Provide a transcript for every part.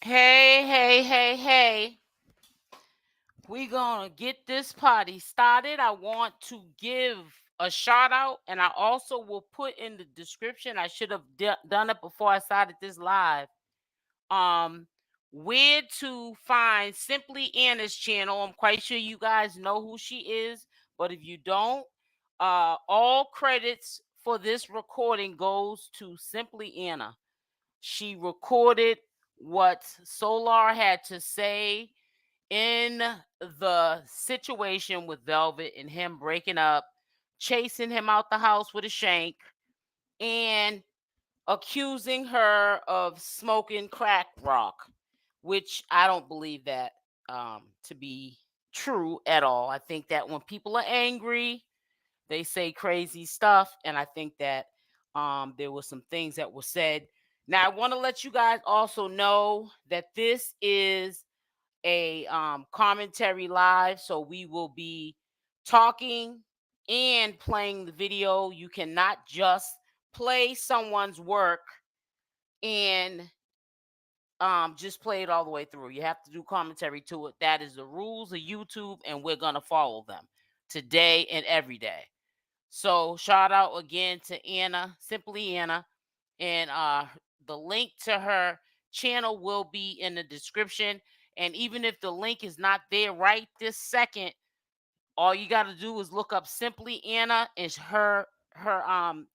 Hey, hey, hey, hey. We gonna get this party started. I want to give a shout out, and I also will put in the description. I should have done it before I started this live. Um, where to find Simply Anna's channel. I'm quite sure you guys know who she is, but if you don't, all credits for this recording goes to Simply Anna. She recorded what Soular had to say in the situation with Velvet and him breaking up, chasing him out the house with a shank, and accusing her of smoking crack rock, which I don't believe that to be true at all. I think that when people are angry, they say crazy stuff, and I think that there were some things that were said. Now, I want to let you guys also know that this is a commentary live, so we will be talking and playing the video. You cannot just play someone's work and just play it all the way through. You have to do commentary to it. That is the rules of YouTube, and we're gonna follow them today and every day. So shout out again to Anna, Simply Anna, and the link to her channel will be in the description. And even if the link is not there right this second, all you got to do is look up Simply Anna, and her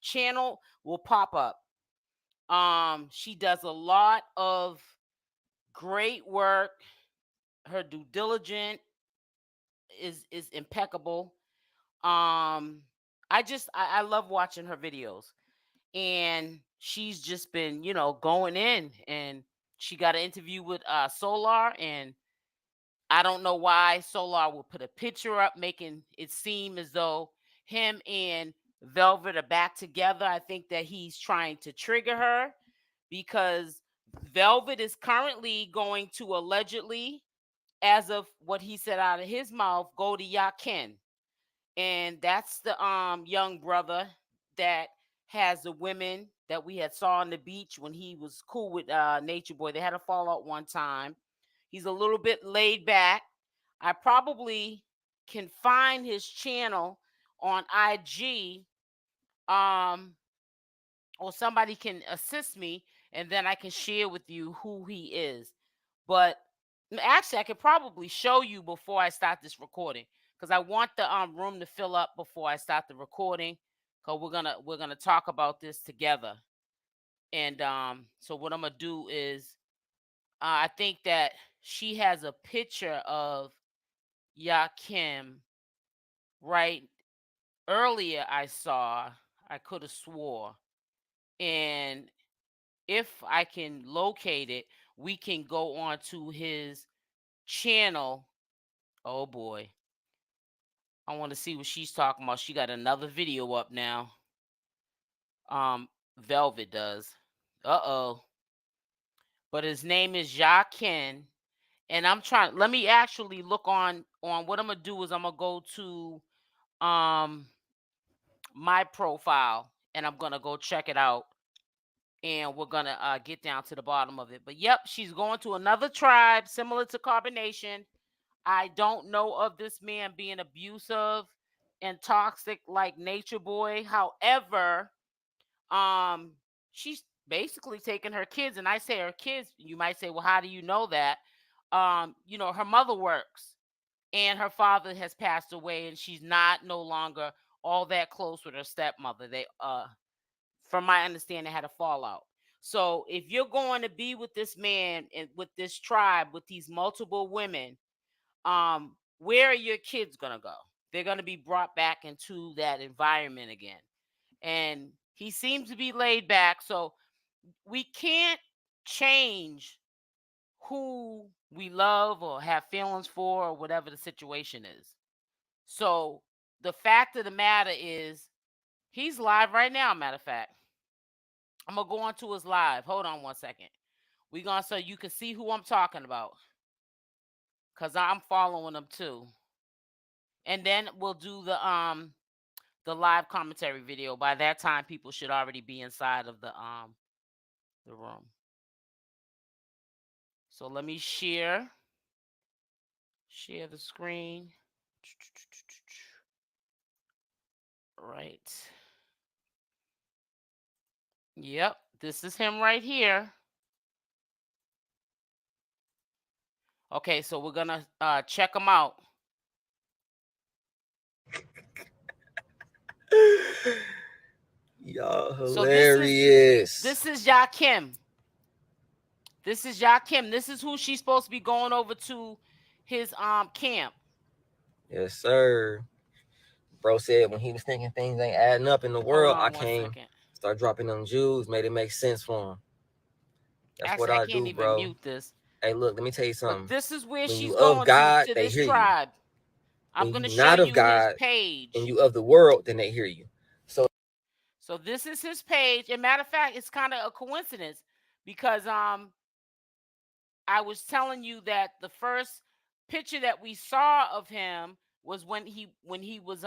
channel will pop up. She does a lot of great work. Her due diligence is impeccable. I love watching her videos, and she's just been going in, and she got an interview with Soular, and I don't know why Soular will put a picture up making it seem as though him and Velvet are back together. I think that he's trying to trigger her because Velvet is currently going to allegedly, as of what he said out of his mouth, go to Yakin. And that's the young brother that has the women that we had saw on the beach when he was cool with Nature Boy. They had a fallout one time. He's a little bit laid back. I probably can find his channel on IG, um, or somebody can assist me, and then I can share with you who he is. But actually, I could probably show you before I start this recording because I want the room to fill up before I start the recording. Cause we're gonna talk about this together. And so what I'm gonna do is I think that she has a picture of Yakim right earlier. I could have swore, and if I can locate it, we can go on to his channel. Oh boy. I want to see what she's talking about. She got another video up now. Velvet does. Uh-oh. But his name is Jaquin. And I'm trying, let me actually look on what I'm gonna do is I'm gonna go to um my profile, and I'm gonna go check it out, and we're gonna get down to the bottom of it. But yep, she's going to another tribe similar to Carbonation. I don't know of this man being abusive and toxic like Nature Boy. However, um, she's basically taking her kids, and I say her kids. You might say, well, how do you know that? Her mother works, and her father has passed away, and she's not no longer all that close with her stepmother. They, from my understanding, had a fallout. So if you're going to be with this man and with this tribe with these multiple women, where are your kids gonna go? They're gonna be brought back into that environment again. And he seems to be laid back, so we can't change who we love or have feelings for or whatever the situation is. So the fact of the matter is he's live right now. Matter of fact, I'm gonna go on to his live. Hold on one second. We gonna so you can see who I'm talking about, because I'm following him too. And then we'll do the live commentary video. By that time, people should already be inside of the room. So let me share the screen. Right. Yep, this is him right here. Okay, so we're gonna check him out. Y'all hilarious. So this is Jakim. This is Jakim. This is who she's supposed to be going over to his camp. Yes, sir. Bro said when he was thinking things ain't adding up in the world, I came, start dropping them Jews, made it make sense for him. That's actually, what I can't do, even bro. Mute this. Hey, look, let me tell you something. But this is where when she's you going of God, to they this hear tribe. You. I'm going to show not of you God, his page. And you of the world, then they hear you. So this is his page. And matter of fact, it's kind of a coincidence because I was telling you that the first picture that we saw of him was when he was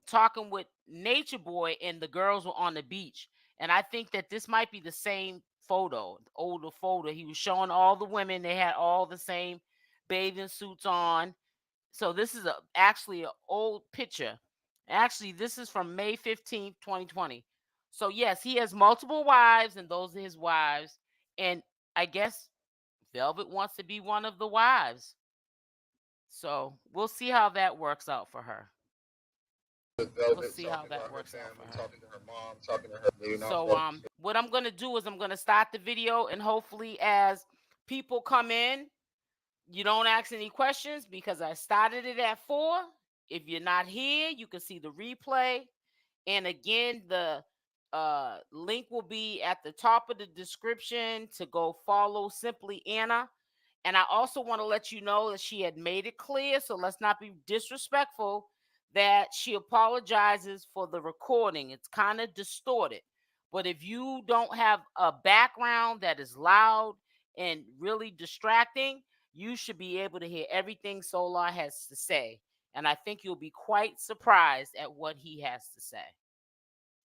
talking with Nature Boy and the girls were on the beach. And I think that this might be the same photo, the older photo. He was showing all the women, they had all the same bathing suits on. So this is actually an old picture. Actually, this is from May 15th, 2020. So yes, he has multiple wives, and those are his wives. And I guess Velvet wants to be one of the wives. So we'll see how that works out for her. We'll see how that works out for her. Talking to her mom, talking to her. So what I'm gonna do is I'm gonna start the video, and hopefully as people come in, you don't ask any questions because I started it at 4. If you're not here, you can see the replay. And again, the link will be at the top of the description to go follow Simply Anna. And I also want to let you know that she had made it clear, so let's not be disrespectful, that she apologizes for the recording. It's kind of distorted. But if you don't have a background that is loud and really distracting, you should be able to hear everything Soular has to say. And I think you'll be quite surprised at what he has to say.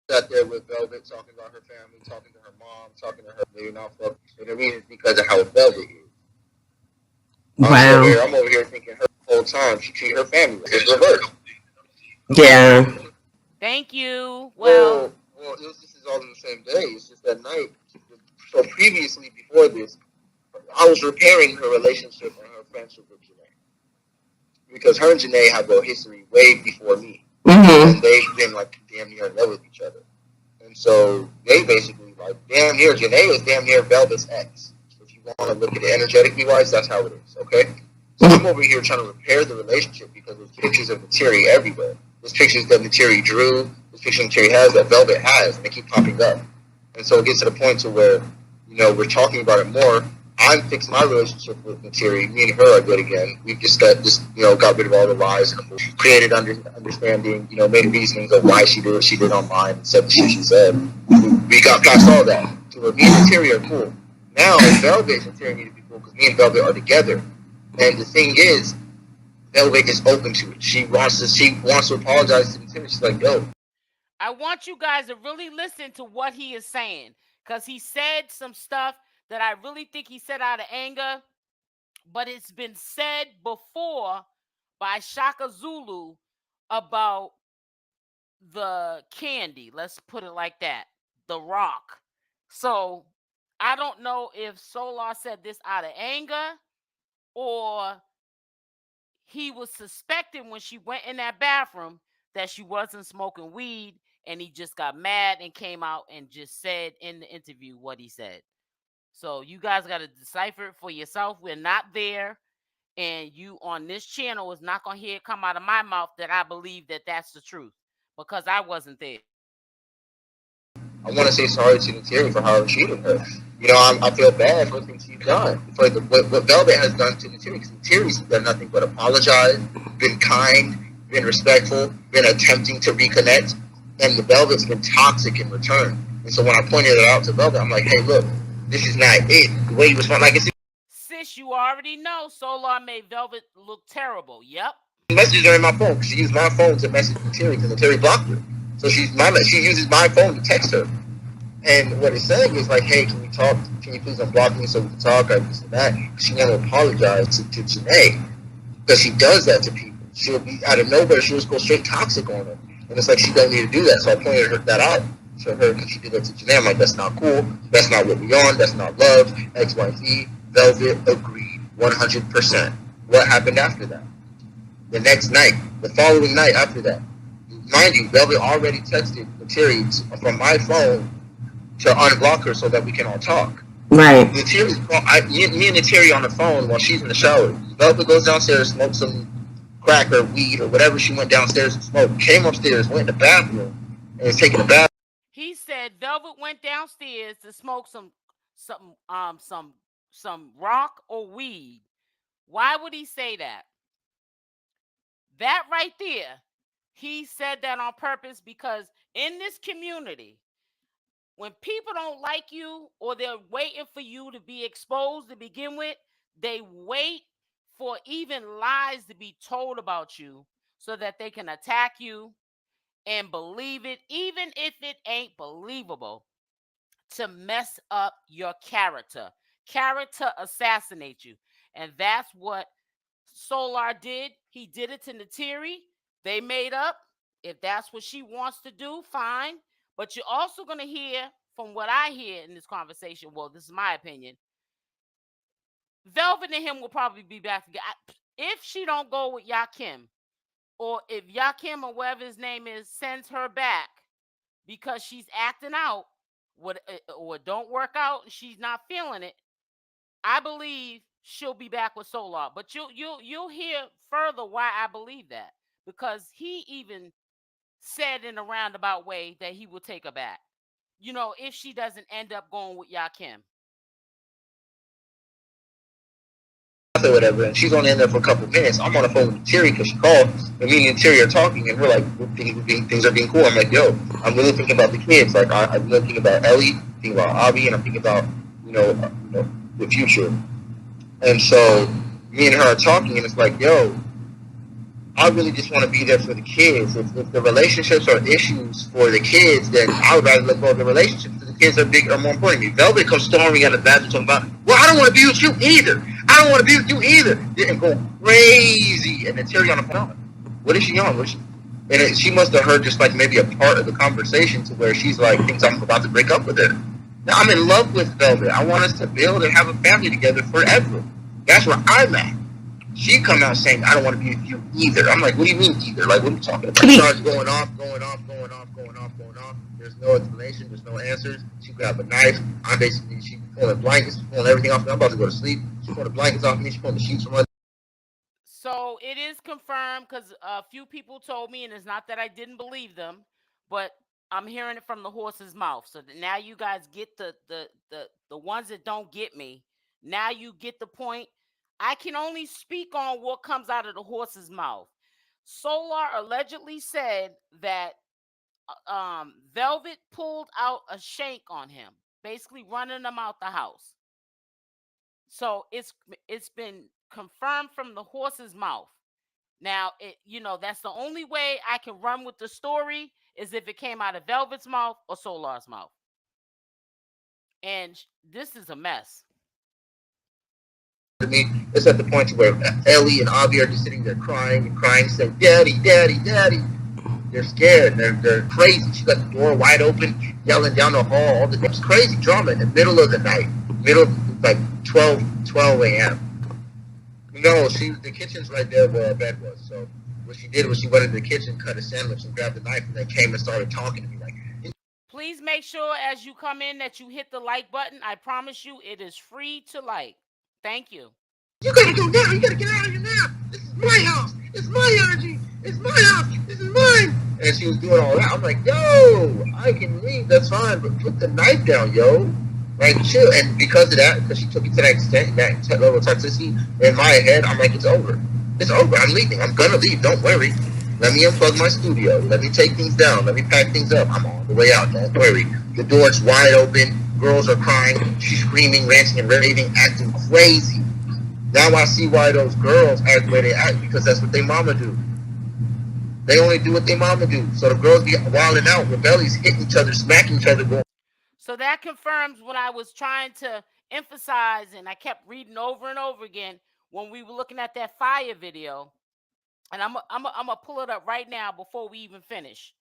Sat there with Velvet, talking about her family, talking to her mom, talking to her. They're not fucking. And the reason is because of how Velvet is. Wow. I'm over here thinking her whole time she treat her family. It's reversed. Yeah. Thank you. Well, this is all in the same day. It's just that night. So previously, before this, I was repairing her relationship and her friendship with Janae. Because her and Janae have a history way before me. Mm-hmm. And they've been like damn near in love with each other. And so they basically like damn near, Janae was damn near Velvet's ex. So if you want to look at it energetically wise, that's how it is, okay? So I'm over here trying to repair the relationship because there's pictures of Naturi everywhere. There's pictures that Naturi drew, there's pictures Naturi has that Velvet has, and they keep popping up. And so it gets to the point to where, you know, we're talking about it more. I'm fixing my relationship with Naturi. Me and her are good again. We've just got rid of all the lies, created understanding, you know, made reasonings of why she did what she did online and said the shit she said. We got past all that. To where me and Naturi are cool. Now Velvet and Naturi need to be cool because me and Velvet are together. And the thing is, Velvet is open to it. She wants to apologize to Naturi. She's like, yo. I want you guys to really listen to what he is saying, because he said some stuff that I really think he said out of anger, but it's been said before by Shakka Zulu about the candy. Let's put it like that. The rock. So I don't know if Soular said this out of anger or he was suspecting when she went in that bathroom that she wasn't smoking weed, and he just got mad and came out and just said in the interview what he said. So you guys got to decipher it for yourself. We're not there, and you on this channel is not going to hear it come out of my mouth that I believe that that's the truth, because I wasn't there. I want to say sorry to Naturi for how he treated her. You know, I feel bad for the things she's done. For what Velvet has done to Naturi, because Naturi's done nothing but apologize, been kind, been respectful, been attempting to reconnect, and the Velvet's been toxic in return. And so when I pointed it out to Velvet, I'm like, hey, look, this is not it. The way you respond, like it's. Sis, you already know Soular made Velvet look terrible. Yep. Messages are in my phone. She used my phone to message Naturi because Naturi blocked her. So she uses my phone to text her. And what it's saying is like, hey, can we talk? Can you please unblock me so we can talk? Or this and that. She want to apologize to Janae because she does that to people. She'll be out of nowhere. She'll just go straight toxic on her. And it's like she doesn't need to do that. So I pointed that out to her because she did that to Janae. I'm like, that's not cool. That's not what we on. That's not love. X, Y, Z. Velvet agreed 100%. What happened after that? The next night, the following night after that, mind you, Velvet already texted Terry from my phone to unblock her so that we can all talk. Right. Me and Terry on the phone while she's in the shower. Velvet goes downstairs, smokes some crack or weed or whatever she went downstairs and smoked. Came upstairs, went in the bathroom, and was taking a bath. He said Velvet went downstairs to smoke some rock or weed. Why would he say that? That right there, he said that on purpose because in this community, when people don't like you or they're waiting for you to be exposed to begin with, they wait for even lies to be told about you so that they can attack you and believe it, even if it ain't believable, to mess up your character assassinate you. And that's what Soular did. He did it to NATUREBOY. They made up. If that's what she wants to do, fine. But you're also going to hear, from what I hear in this conversation, well, this is my opinion, Velvet and him will probably be back together. If she don't go with Yakim, or if Yakim or whatever his name is sends her back because she's acting out or don't work out and she's not feeling it, I believe she'll be back with Soular. But you'll hear further why I believe that, because he even said in a roundabout way that he will take her back, if she doesn't end up going with Yakim. Or whatever, and she's only in there for a couple of minutes. I'm on the phone with Terry because she called, and me and Terry are talking, and we're like, things are being cool. I'm like, yo, I'm really thinking about the kids. Like, I'm really thinking about Ellie, thinking about Abby, and I'm thinking about, the future. And so me and her are talking, and it's like, yo, I really just want to be there for the kids. If the relationships are issues for the kids, then I would rather let go of the relationships. The kids are more important to me. Velvet comes storming out of the bathroom talking about, well, I don't want to be with you either. I don't want to be with you either. And go crazy. And then Terry on the phone, what is she on? And she must have heard just like maybe a part of the conversation to where she's like, thinks I'm about to break up with her. Now, I'm in love with Velvet. I want us to build and have a family together forever. That's where I'm at. She come out saying, I don't want to be with you either. I'm like, what do you mean either? Like, what are you talking about? She starts going off. There's no explanation. There's no answers. She grabbed a knife. She's pulling blankets. She's pulling everything off me. I'm about to go to sleep. She's pulling the blankets off me. She's pulling the sheets from under. So it is confirmed, because a few people told me, and it's not that I didn't believe them, but I'm hearing it from the horse's mouth. So that now you guys get the ones that don't get me. Now you get the point. I can only speak on what comes out of the horse's mouth. Soular allegedly said that Velvet pulled out a shank on him, basically running him out the house. So it's been confirmed from the horse's mouth. Now, that's the only way I can run with the story, is if it came out of Velvet's mouth or Soular's mouth. And this is a mess. It's at the point where Ellie and Abby are just sitting there crying, saying, Daddy, Daddy, Daddy. They're scared. They're crazy. She got the door wide open, yelling down the hall. It's crazy drama in the middle of the night. Like 12 a.m. No, the kitchen's right there where our bed was. So what she did was she went into the kitchen, cut a sandwich, and grabbed the knife, and then came and started talking to me like. Please make sure as you come in that you hit the like button. I promise you it is free to like. Thank you. You gotta go now. You gotta get out of here now. This is my house. It's my energy. It's my house. This is mine. And she was doing all that. I'm like, yo, I can leave. That's fine. But put the knife down, yo. Like, chill. And because of that, because she took it to that extent, that level of toxicity, in my head, I'm like, it's over. It's over. I'm leaving. I'm gonna leave. Don't worry. Let me unplug my studio. Let me take things down. Let me pack things up. I'm on the way out. Don't worry. The door's wide open. Girls are crying. She's screaming, ranting, and raving, acting crazy. Now I see why those girls act the way they act, because that's what they mama do. They only do what they mama do. So the girls be wilding out, rebellious, hitting each other, smacking each other. So that confirms what I was trying to emphasize, and I kept reading over and over again when we were looking at that fire video. And I'm gonna pull it up right now before we even finish.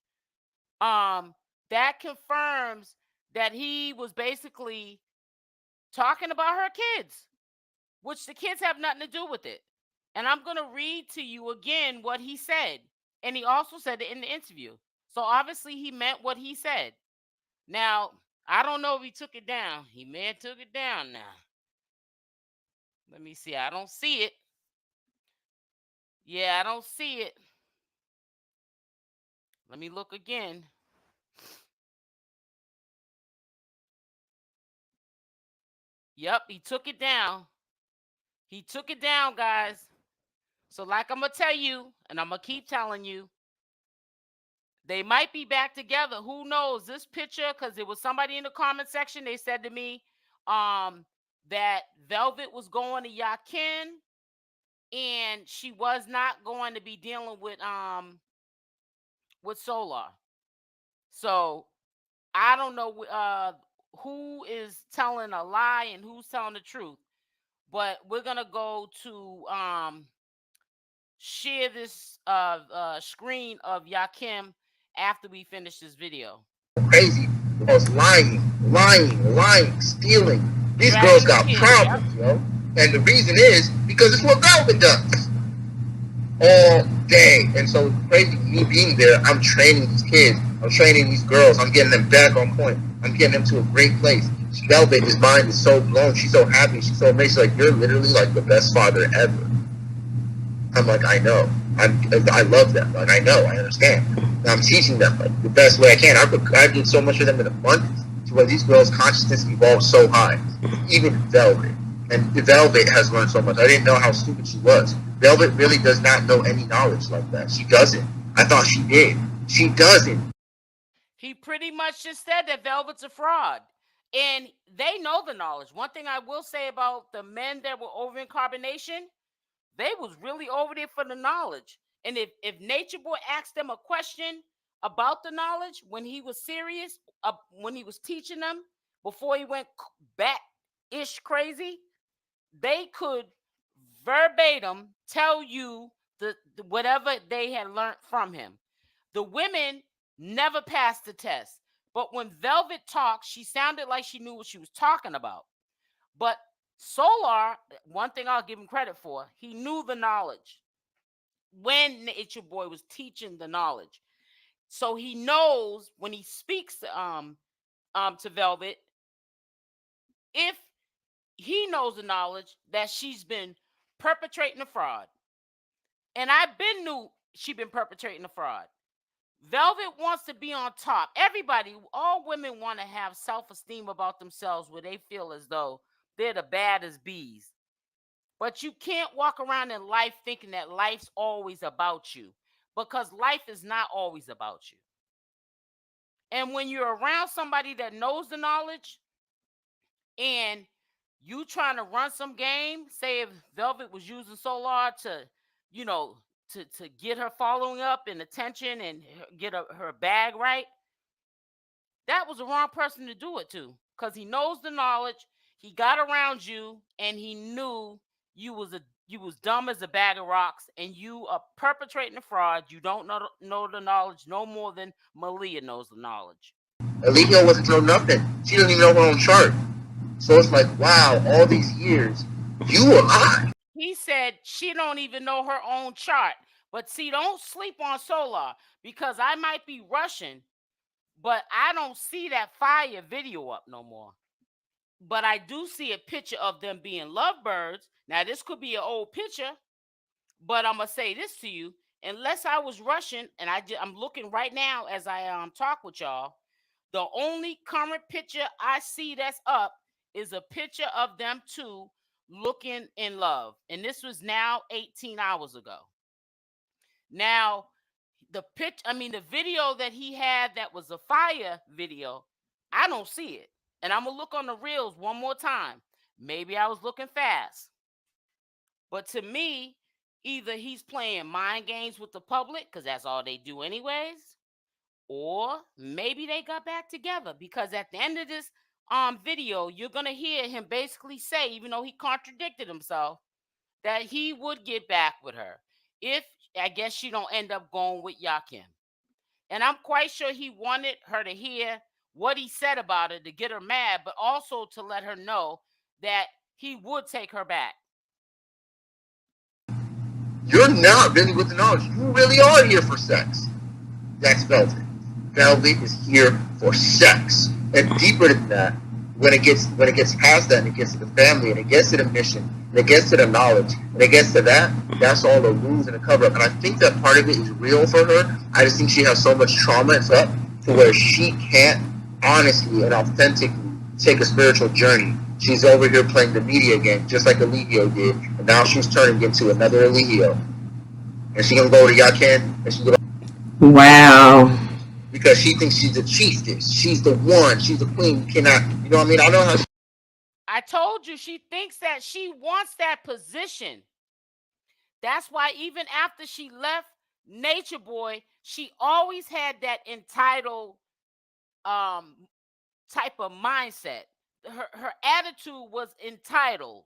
That confirms that he was basically talking about her kids, which the kids have nothing to do with it. And I'm gonna read to you again what he said, and he also said it in the interview. So obviously he meant what he said. Now, I don't know if he took it down. He may have took it down now. Let me see. I don't see it. Yeah, I don't see it. Let me look again. Yep, he took it down. He took it down, guys. So like I'm going to tell you, and I'm going to keep telling you, they might be back together. Who knows? This picture, because there was somebody in the comment section, they said to me that Velvet was going to Yakin, and she was not going to be dealing with Soular. So I don't know who is telling a lie and who's telling the truth. But we're gonna go to share this screen of Yakim after we finish this video. Crazy. Because lying, stealing. These girls got problems, yo. And the reason is because it's what Velvet does. All day. And so it's crazy, me being there, I'm training these kids. I'm training these girls. I'm getting them back on point. I'm getting them to a great place. Velvet, his mind is so blown. She's so happy. She's so amazed. She's like, you're literally like the best father ever. I'm like, I know. I love them. Like, I know. I understand. And I'm teaching them like the best way I can. I did so much for them in abundance to where these girls' consciousness evolved so high. Even Velvet. And Velvet has learned so much. I didn't know how stupid she was. Velvet really does not know any knowledge like that. She doesn't. I thought she did. She doesn't. He pretty much just said that Velvet's a fraud. And they know the knowledge. One thing I will say about the men that were over in Carbonation, they was really over there for the knowledge. And if Nature Boy asked them a question about the knowledge when he was serious, when he was teaching them, before he went bat-ish crazy, they could verbatim tell you the whatever they had learned from him. The women never passed the test. But when Velvet talked, she sounded like she knew what she was talking about. But Soular, one thing I'll give him credit for, he knew the knowledge when Nature Boy was teaching the knowledge. So he knows when he speaks to Velvet, if he knows the knowledge that she's been perpetrating a fraud. And I've been knew she'd been perpetrating a fraud. Velvet wants to be on top. Everybody, all women want to have self-esteem about themselves where they feel as though they're the baddest bees. But you can't walk around in life thinking that life's always about you, because life is not always about you. And when you're around somebody that knows the knowledge and you trying to run some game, say if Velvet was using Soular to, to get her following up and attention and get her bag right, that was the wrong person to do it to, because he knows the knowledge. He got around you and he knew you was dumb as a bag of rocks, and you are perpetrating a fraud. You don't know the knowledge no more than Malia knows the knowledge. Aliyah wasn't know nothing. She doesn't even know her own chart. So it's like, wow, all these years, you were lying. He said she don't even know her own chart. But see, don't sleep on Soular, because I might be rushing, but I don't see that fire video up no more. But I do see a picture of them being lovebirds. Now, this could be an old picture, but I'm going to say this to you. Unless I was rushing, and I'm looking right now as I talk with y'all, the only current picture I see that's up is a picture of them two looking in love. And this was now 18 hours ago. Now, the video that he had that was a fire video, I don't see it. And I'm going to look on the reels one more time. Maybe I was looking fast. But to me, either he's playing mind games with the public, because that's all they do anyways, or maybe they got back together, because at the end of this video, you're gonna hear him basically say, even though he contradicted himself, that he would get back with her if, I guess, she don't end up going with Yakim. And I'm quite sure he wanted her to hear what he said about her to get her mad, but also to let her know that he would take her back. You're not really with the knowledge. You really are here for sex. That's Velvet. Velvet is here for sex. And deeper than that, when it gets past that, and it gets to the family, and it gets to the mission, and it gets to the knowledge, and it gets to that, that's all the rules and the cover up. And I think that part of it is real for her. I just think she has so much trauma and stuff to where she can't honestly and authentically take a spiritual journey. She's over here playing the media game, just like Eligio did, and now she's turning into another Eligio. And she's gonna go to Yakin, and she's gonna. Wow. Because she thinks she's the chiefess. She's the one. She's the queen. You cannot, you know what I mean? I know how. I told you, she thinks that she wants that position. That's why even after she left Nature Boy, she always had that entitled type of mindset. Her attitude was entitled.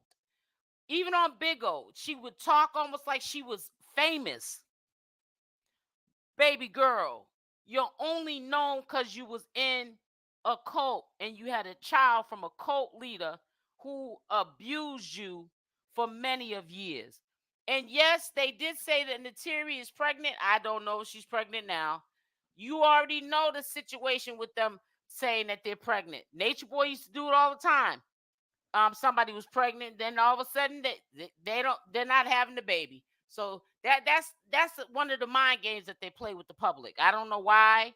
Even on Big O, she would talk almost like she was famous. Baby girl, you're only known because you was in a cult and you had a child from a cult leader who abused you for many of years. And yes, they did say that NATUREBOY is pregnant. I don't know if she's pregnant now. You already know the situation with them saying that they're pregnant. Nature Boy used to do it all the time. Somebody was pregnant, then all of a sudden they're not having the baby. So that's one of the mind games that they play with the public. I don't know why.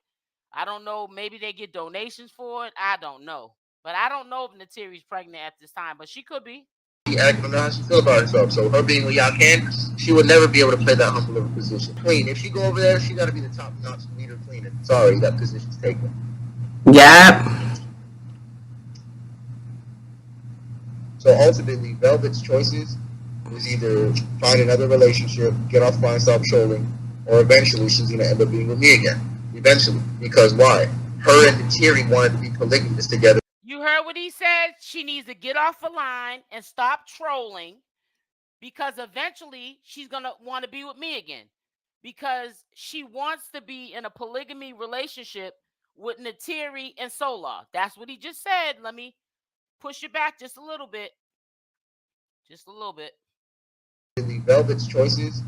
I don't know. Maybe they get donations for it. I don't know. But I don't know if NATUREBOY's pregnant at this time, but she could be. She acting on how she feel about herself. So her being with Yakin, she would never be able to play that humble of a position. Queen, if she go over there, she got to be the top-notch leader cleaner. Sorry, that position's taken. Yep. So ultimately, Velvet's choices was either find another relationship, get off Fine, stop trolling, or eventually she's going to end up being with me again. Eventually. Because why? Her and NATUREBOY wanted to be polygamous together. You heard what he said? She needs to get off the line and stop trolling, because eventually she's going to want to be with me again. Because she wants to be in a polygamy relationship with NATUREBOY and Soular. That's what he just said. Let me push it back just a little bit. Just a little bit. Velvet's choices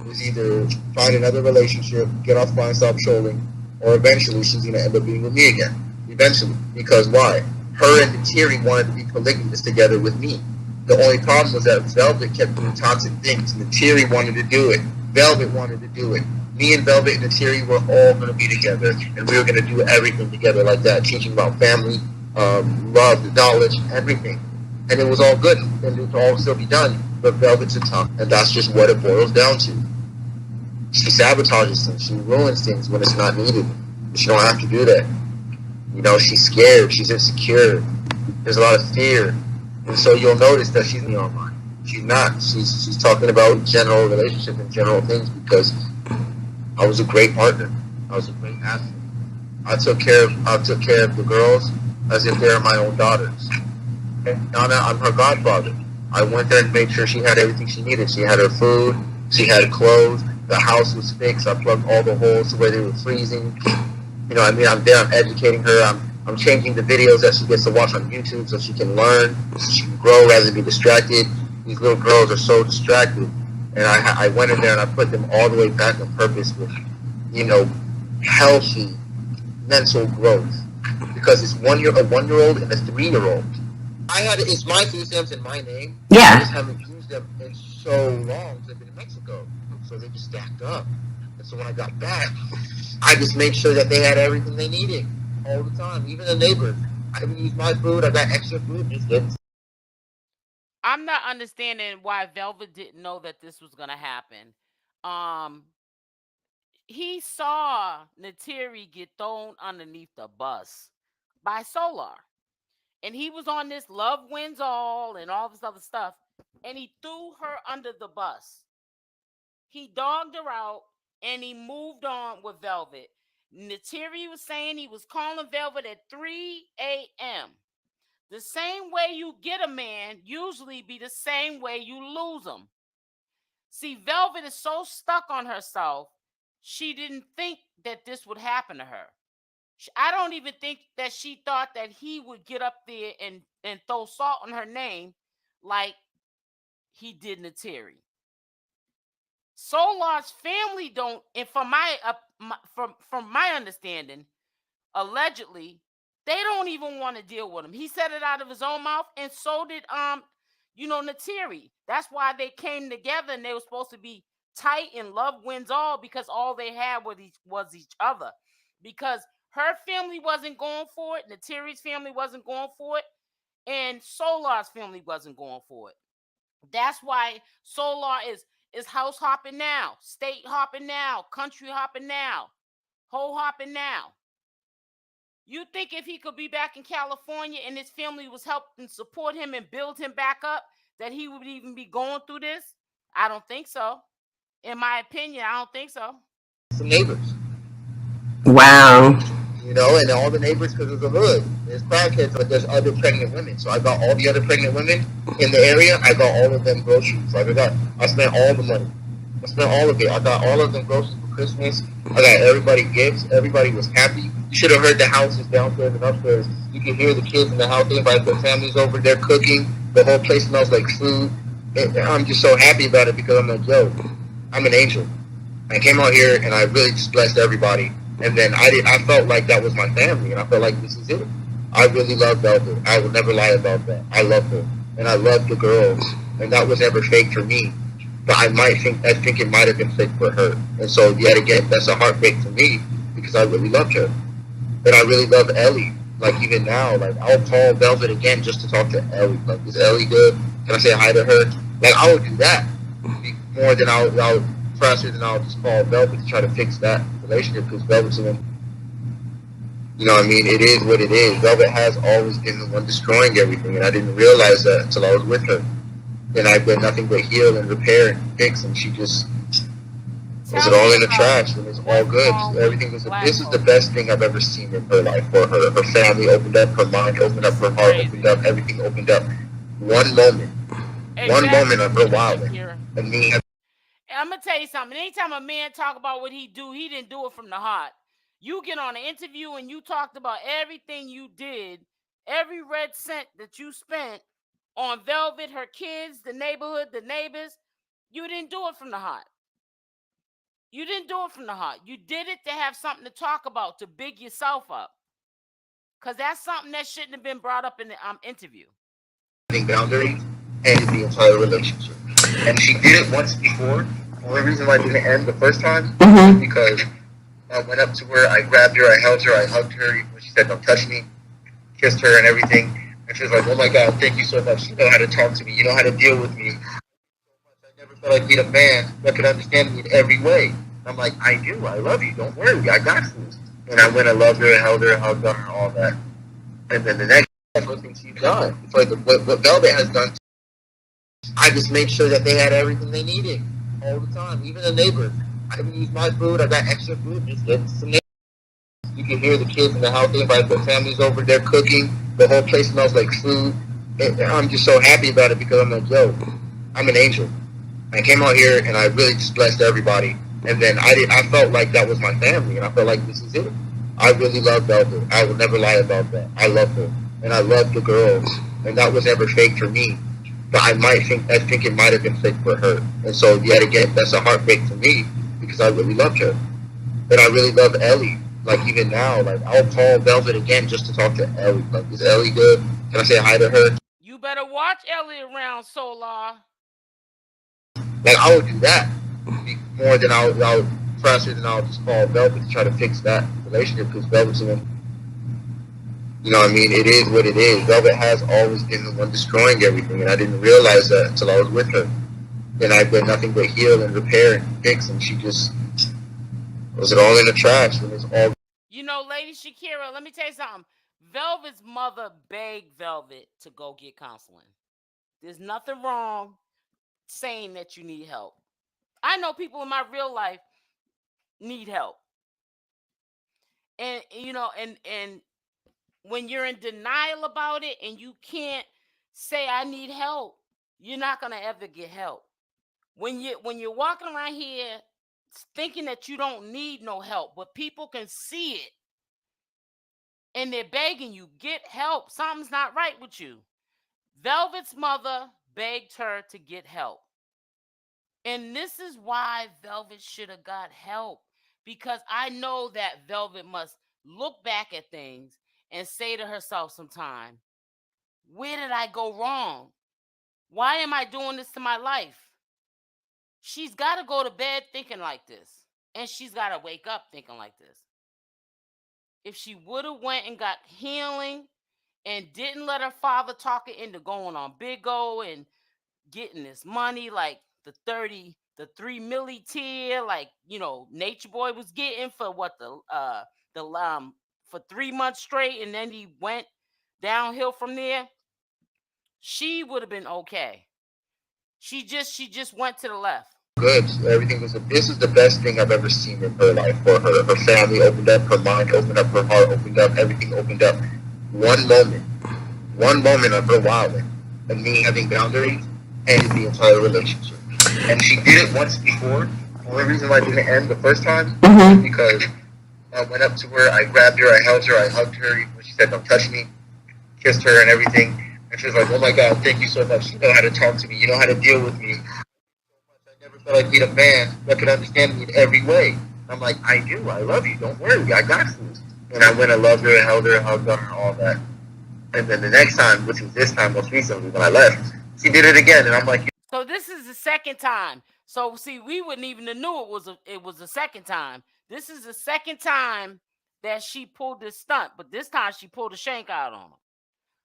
was either find another relationship, get off Fine, stop trolling, or eventually she's going to end up being with me again. Eventually. Because why? Her and NATUREBOY wanted to be polygamous together with me. The only problem was that Velvet kept doing toxic things. NATUREBOY wanted to do it. Velvet wanted to do it. Me and Velvet and NATUREBOY were all going to be together, and we were going to do everything together like that, teaching about family, love, knowledge, everything. And it was all good, and it would all still be done, but Velvet's a tough, and that's just what it boils down to. She sabotages things. She ruins things when it's not needed. She don't have to do that. You know, she's scared. She's insecure. There's a lot of fear. And so you'll notice that she's not online. She's not. She's talking about general relationships and general things because I was a great partner. I was a great athlete. I took care of the girls as if they were my own daughters. And Nana, I'm her godfather. I went there and made sure she had everything she needed. She had her food. She had clothes. The house was fixed. I plugged all the holes to where they were freezing. You know what I mean? I'm there. I'm educating her. I'm changing the videos that she gets to watch on YouTube so she can learn, so she can grow rather than be distracted. These little girls are so distracted. And I went in there and I put them all the way back on purpose with, you know, healthy mental growth. Because it's a 1-year-old and a 3-year-old. It's my food stamps in my name. Yeah. I just haven't used them in so long. I've been in Mexico. So they just stacked up. And so when I got back, I just made sure that they had everything they needed all the time. Even the neighbors. I didn't use my food. I got extra food. Just didn't. I'm not understanding why Velvet didn't know that this was going to happen. He saw NATUREBOY get thrown underneath the bus by Soular. And he was on this love wins all and all this other stuff. And he threw her under the bus. He dogged her out and he moved on with Velvet. Naturi was saying he was calling Velvet at 3 a.m. The same way you get a man usually be the same way you lose him. See, Velvet is so stuck on herself, she didn't think that this would happen to her. I don't even think that she thought that he would get up there and throw salt on her name like he did Naturi. Soular's family don't, and from my understanding, allegedly, they don't even want to deal with him. He said it out of his own mouth, and so did Naturi. That's why they came together, and they were supposed to be tight and love wins all, because all they had was each other. Because her family wasn't going for it, Naturi's family wasn't going for it, and Soular's family wasn't going for it. That's why Soular is house hopping now, state hopping now, country hopping now, whole hopping now. You think if he could be back in California and his family was helping support him and build him back up, that he would even be going through this? I don't think so. In my opinion, I don't think so. Some neighbors. Wow. You know, and all the neighbors, because it's a hood. There's crackheads, but there's other pregnant women. So I got all the other pregnant women in the area. I got all of them groceries. Like I spent all the money. I spent all of it. I got all of them groceries for Christmas. I got everybody gifts. Everybody was happy. You should have heard the houses downstairs and upstairs. You can hear the kids in the house. They invite their families over. They're cooking. The whole place smells like food. And I'm just so happy about it because I'm like, yo, I'm an angel. I came out here and I really just blessed everybody. And then I felt like that was my family, and I felt like this is it. I really love Velvet. I will never lie about that. I love her, and I love the girls, and that was never fake for me. But I think it might have been fake for her. And so yet again, that's a heartbreak for me because I really loved her, and I really love Ellie. Like even now, like I'll call Velvet again just to talk to Ellie. Like, is Ellie good? Can I say hi to her? Like I would do that more than I'll faster than I'll just call Velvet to try to fix that relationship, because Velvet's the one. You know what I mean? It is what it is. Velvet has always been the one destroying everything, and I didn't realize that until I was with her. And I've done nothing but heal and repair and fix, and she just was it all in the trash, and it's all good. Everything was. This is the best thing I've ever seen in her life for her. Her family opened up, her mind opened up, her heart opened up, everything opened up. One moment of her wilding, and me. I'm gonna tell you something. Anytime a man talk about what he didn't do it from the heart. You get on an interview and you talked about everything you did, every red cent that you spent on Velvet, her kids, the neighborhood, the neighbors. You didn't do it from the heart. You didn't do it from the heart. You did it to have something to talk about, to big yourself up. Because that's something that shouldn't have been brought up in the interview. Boundaries and the entire relationship. And she did it once before. The only reason why it didn't end the first time is because I went up to her, I grabbed her, I held her, I hugged her, even when she said don't touch me, kissed her and everything. And she was like, oh my God, thank you so much. You know how to talk to me. You know how to deal with me. I never felt like being a man that could understand me in every way. I'm like, I do. I love you. Don't worry. I got you. And I went and loved her and held her and hugged her, all that. And then the next thing she's done, it's like what Velvet has done. I just made sure that they had everything they needed all the time, even the neighbors. I didn't use my food. I got extra food. Just get some neighbors. You can hear the kids in the house. They invite their families over. They're cooking. The whole place smells like food. And I'm just so happy about it because I'm like, yo, I'm an angel. I came out here and I really just blessed everybody. And then I felt like that was my family, and I felt like this is it. I really love Velvet. I will never lie about that. I love her, and I love the girls, and that was never fake for me. But I think it might have been fake for her. And so yet again, that's a heartbreak for me because I really loved her, and I really love Ellie. Like even now, like I'll call Velvet again just to talk to Ellie. Like, is Ellie good? Can I say hi to her? You better watch Ellie around, Soular. Like I would do that more than I'll faster than I'll just call Velvet to try to fix that relationship, because Velvet's the one. You know what I mean? It is what it is. Velvet has always been the one destroying everything, and I didn't realize that until I was with her. And I've done nothing but heal and repair and fix, and she just was it all in the trash, and it's all. You know, Lady Shakira, let me tell you something. Velvet's mother begged Velvet to go get counseling. There's nothing wrong saying that you need help. I know people in my real life need help. And and when you're in denial about it and you can't say I need help, you're not gonna ever get help. When you're walking around here thinking that you don't need no help, but people can see it and they're begging you, get help. Something's not right with you. Velvet's mother begged her to get help. And this is why Velvet should have got help. Because I know that Velvet must look back at things and say to herself sometime, where did I go wrong? Why am I doing this to my life? She's got to go to bed thinking like this. And she's got to wake up thinking like this. If she would have went and got healing and didn't let her father talk her into going on Big O and getting this money, like the 3 milli tier, like Nature Boy was getting for what for 3 months straight, and then he went downhill from there, she would have been okay. She just went to the left. Good. Everything was. This is the best thing I've ever seen in her life. For her, her family opened up, her mind opened up, her heart opened up, everything opened up. One moment of her wilding, and me having boundaries, ended the entire relationship. And she did it once before. The only reason why it didn't end the first time is because I went up to her, I grabbed her, I held her, I hugged her, even when she said don't touch me, kissed her and everything. And she was like, oh my God, thank you so much. You know how to talk to me. You know how to deal with me. I never felt I'd meet a man that could understand me in every way. I'm like, I do. I love you. Don't worry. I got you. And I went and loved her, held her, hugged her, all that. And then the next time, which was this time most recently when I left, she did it again. And I'm like, so this is the second time. So see, we wouldn't even have knew it was the second time. This is the second time that she pulled this stunt, but this time she pulled a shank out on him.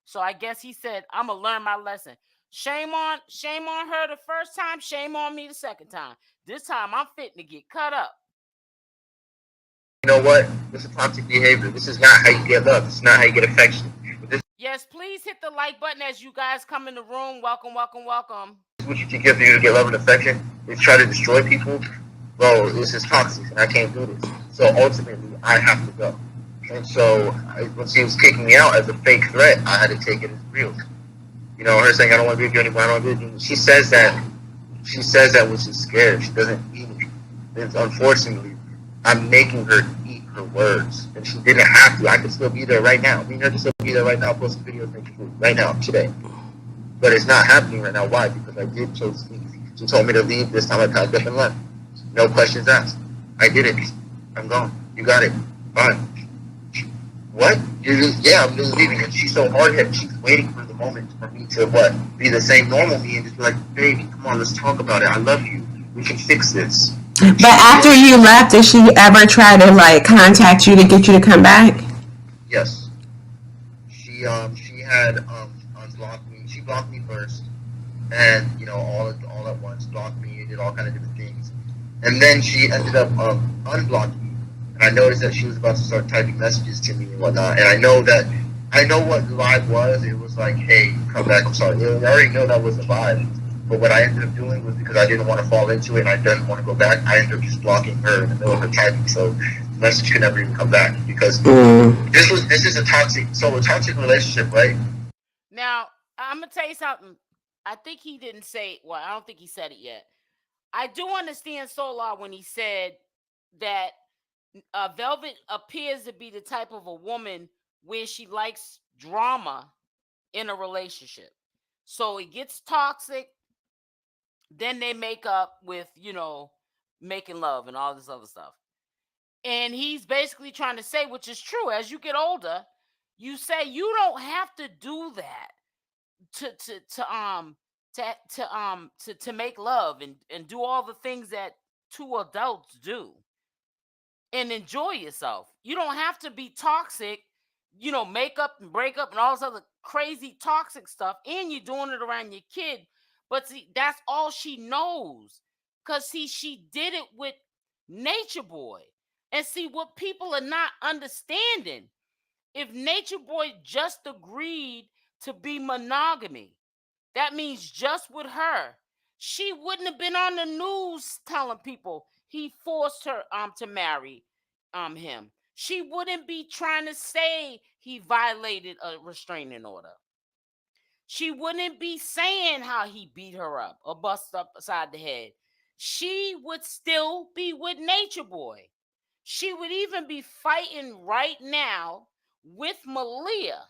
So I guess he said, I'm gonna learn my lesson. Shame on her the first time, shame on me the second time. This time I'm fitting to get cut up. You know what? This is toxic behavior. This is not how you get love. This is not how you get affection. Yes, please hit the like button as you guys come in the room. Welcome, welcome, welcome. What you think you have to do to get love and affection is try to destroy people. Well, this is toxic, and I can't do this. So ultimately, I have to go. And so, when she was kicking me out as a fake threat, I had to take it as real. Her saying, I don't want to be with you anymore, I don't want to be with you. She says that when she's scared. She doesn't mean it. And unfortunately, I'm making her eat her words. And she didn't have to. I could still be there right now. Me and her could still be there right now, posting videos, making food right now, today. But it's not happening right now. Why? Because I did chose to leave. She told me to leave. This time I packed up and left. No questions asked. I did it. I'm gone. You got it. Fine. What? I'm just leaving. And she's so hard-headed. She's waiting for the moment for me to, be the same normal me and just be like, baby, come on, let's talk about it. I love you. We can fix this. But after you left, did she ever try to, contact you to get you to come back? Yes. She had, unblocked me. She blocked me first. And, all at once, blocked me, did all kind of different things. And then she ended up unblocking me. And I noticed that she was about to start typing messages to me and whatnot. And I know what the vibe was. It was like, hey, come back, I'm sorry. I already know that was the vibe. But what I ended up doing was, because I didn't want to fall into it and I didn't want to go back, I ended up just blocking her in the middle of her typing. So the message could never even come back. Because this is a toxic relationship, right? Now, I'm going to tell you something. I think he didn't say, well, I don't think he said it yet. I do understand Soular when he said that Velvet appears to be the type of a woman where she likes drama in a relationship. So it gets toxic, then they make up with, making love and all this other stuff. And he's basically trying to say, which is true, as you get older, you say you don't have to do that to make love and do all the things that two adults do and enjoy yourself. You don't have to be toxic, make up and break up and all this other crazy toxic stuff, and you're doing it around your kid. But see, that's all she knows. Because see, she did it with Nature Boy. And see, what people are not understanding, if Nature Boy just agreed to be monogamy, that means just with her, she wouldn't have been on the news telling people he forced her to marry him. she wouldn't be trying to say he violated a restraining order. She wouldn't be saying how he beat her up or busted up beside the head. She would still be with Nature Boy. She would even be fighting right now with Malia,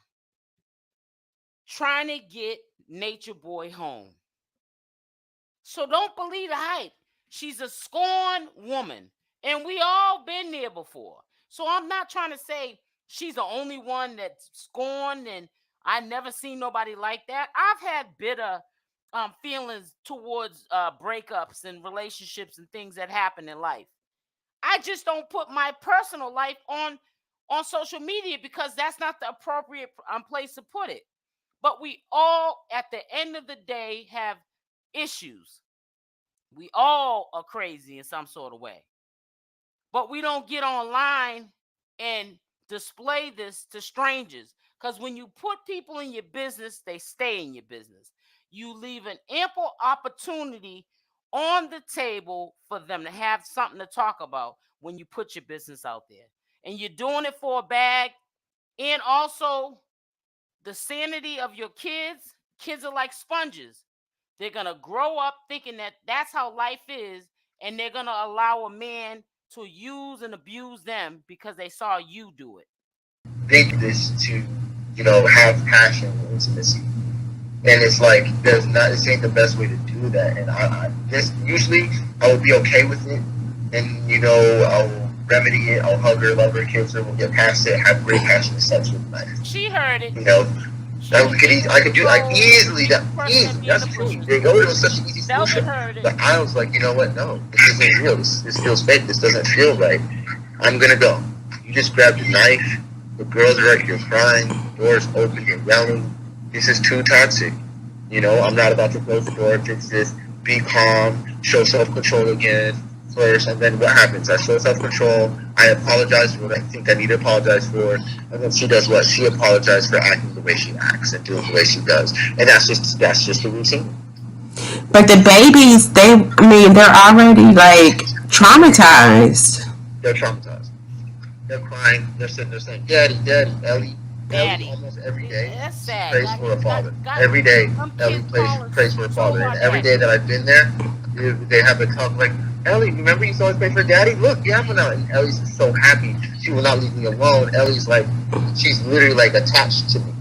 trying to get Nature Boy home. So don't believe the hype. She's a scorned woman, and we all been there before. So I'm not trying to say she's the only one that's scorned, and I never seen nobody like that. I've had bitter feelings towards breakups and relationships and things that happen in life. I just don't put my personal life on social media because that's not the appropriate place to put it. But we all, at the end of the day, have issues. We all are crazy in some sort of way. But we don't get online and display this to strangers. Because when you put people in your business, they stay in your business. You leave an ample opportunity on the table for them to have something to talk about when you put your business out there. And you're doing it for a bag. And also the sanity of your kids. Kids are like sponges. They're going to grow up thinking that that's how life is, and they're going to allow a man to use and abuse them because they saw you do it. Think this to, have passion and intimacy. And it's like, this ain't the best way to do that. And usually I would be okay with it. And, I'll remedy it. I'll hug her, love her, kiss her, we'll get past it, have great passionate sex with life. She heard it. I could do easily. That's true. It was such an easy solution. But I was like, you know what? No, this isn't real. This feels fake. This doesn't feel right. I'm gonna go. You just grabbed a knife. The girls are right here crying. The door's open. You're yelling. This is too toxic. I'm not about to close the door. Fix this. Be calm. Show self-control again. First, and then what happens? I show self-control. I apologize for what I think I need to apologize for, and then she does what? She apologizes for acting the way she acts and doing the way she does, and that's just the routine. But the babies, they're already like traumatized. They're traumatized. They're crying. They're sitting there saying, "Daddy, Daddy, Ellie." Ellie almost every day prays for her father. Every day, Ellie prays for her father, and every day that I've been there, they have a talk like, Ellie, remember you always pray for Daddy? Look, you have one now. And Ellie's just so happy. She will not leave me alone. Ellie's like, she's literally like attached to me.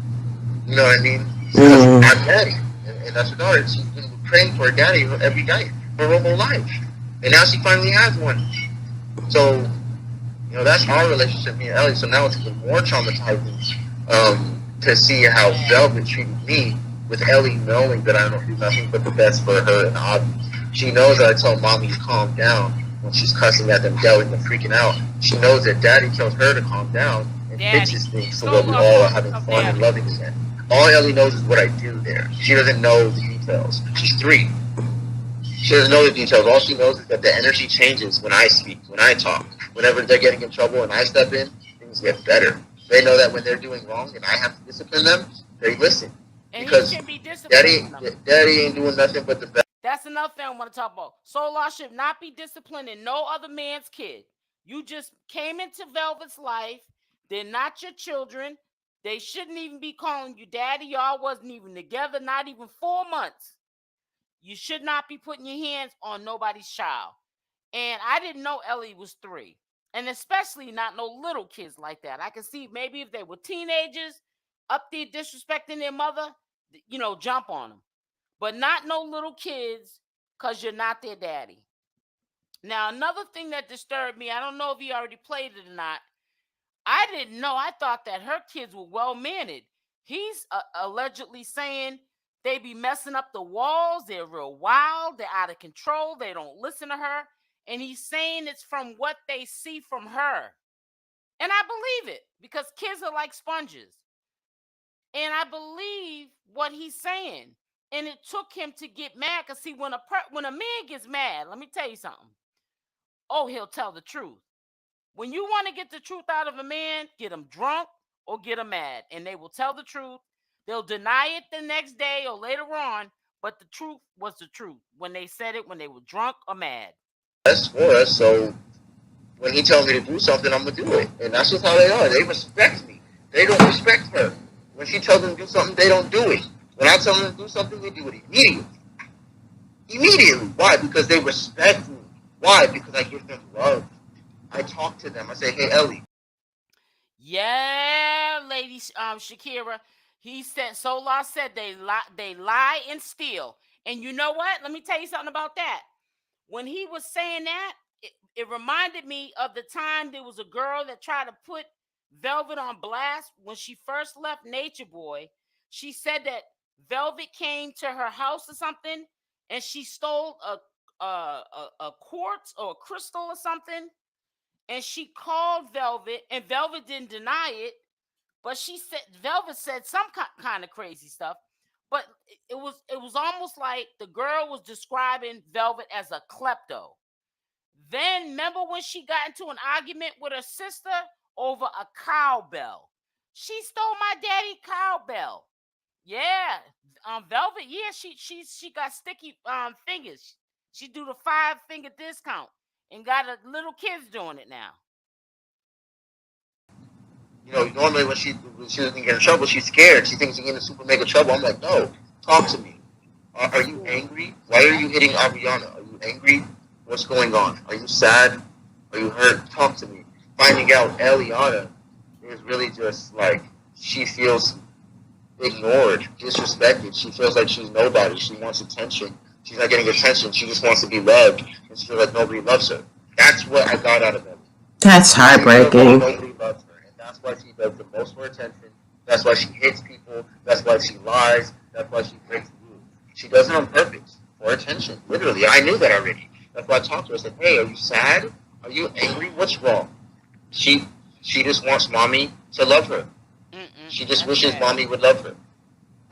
You know what I mean? Because I'm Daddy. And that's her daughter. She's been praying for her daddy every night for her whole life. And now she finally has one. So, that's our relationship, me and Ellie. So now it's even more traumatizing to see how Velvet treated me, with Ellie knowing that I don't do nothing but the best for her and Audrey. She knows that I tell Mommy to calm down when she's cussing at them, yelling and freaking out. She knows that Daddy tells her to calm down and fixes things so that we all are having fun and loving again. All Ellie knows is what I do there. She doesn't know the details. She's 3. She doesn't know the details. All she knows is that the energy changes when I speak, when I talk. Whenever they're getting in trouble and I step in, things get better. They know that when they're doing wrong and I have to discipline them, they listen. And because he should be disciplined. Daddy ain't doing nothing but the best. That's another thing I want to talk about. Soular should not be disciplining no other man's kid. You just came into Velvet's life. They're not your children. They shouldn't even be calling you daddy. Y'all wasn't even together, not even 4 months. You should not be putting your hands on nobody's child. And I didn't know Ellie was 3. And especially not no little kids like that. I can see maybe if they were teenagers up there disrespecting their mother, jump on them. But not no little kids, because you're not their daddy. Now, another thing that disturbed me, I don't know if he already played it or not. I didn't know. I thought that her kids were well-mannered. He's allegedly saying they be messing up the walls. They're real wild. They're out of control. They don't listen to her. And he's saying it's from what they see from her. And I believe it, because kids are like sponges. And I believe what he's saying. And it took him to get mad, because see, when a man gets mad, let me tell you something. Oh, he'll tell the truth. When you want to get the truth out of a man, get him drunk or get him mad, and they will tell the truth. They'll deny it the next day or later on, but the truth was the truth when they said it, when they were drunk or mad. That's for us. So When he tells me to do something, I'm gonna do it, and that's just how they are. They respect me. They don't respect her. When she tells them to do something, they don't do it. When I tell them to do something, they do it immediately. Immediately. Why? Because they respect me. Why? Because I give them love. I talk to them. I say, "Hey, Ellie." Yeah, lady, Shakira. He said, Soular said they lie and steal. And you know what? Let me tell you something about that. When he was saying that, it reminded me of the time there was a girl that tried to put Velvet on blast when she first left Nature Boy. She said that Velvet came to her house or something, and she stole a quartz or a crystal or something, and she called Velvet, and Velvet didn't deny it, but she said Velvet said some kind of crazy stuff. But it was almost like the girl was describing Velvet as a klepto. Then remember when she got into an argument with her sister over a cowbell? She stole my daddy cowbell. Yeah, Velvet. Yeah, she got sticky fingers. She do the 5-finger discount and got a little kids doing it now. You know, normally when she doesn't get in trouble, she's scared. She thinks she's getting in super mega trouble. I'm like, no, talk to me. Are you angry? Why are you hitting Ariana? Are you angry? What's going on? Are you sad? Are you hurt? Talk to me. Finding out Eliana is really just like she feels ignored, disrespected. She feels like she's nobody. She wants attention. She's not getting attention. She just wants to be loved, and she feels like nobody loves her. That's what I got out of it. That's heartbreaking. Nobody loves her, and that's why she does the most for attention. That's why she hits people. That's why she lies. That's why she breaks rules. She does it on purpose for attention. Literally, I knew that already. That's why I talked to her. I said, "Hey, are you sad? Are you angry? What's wrong?" She just wants mommy to love her. She just wishes mommy would love her.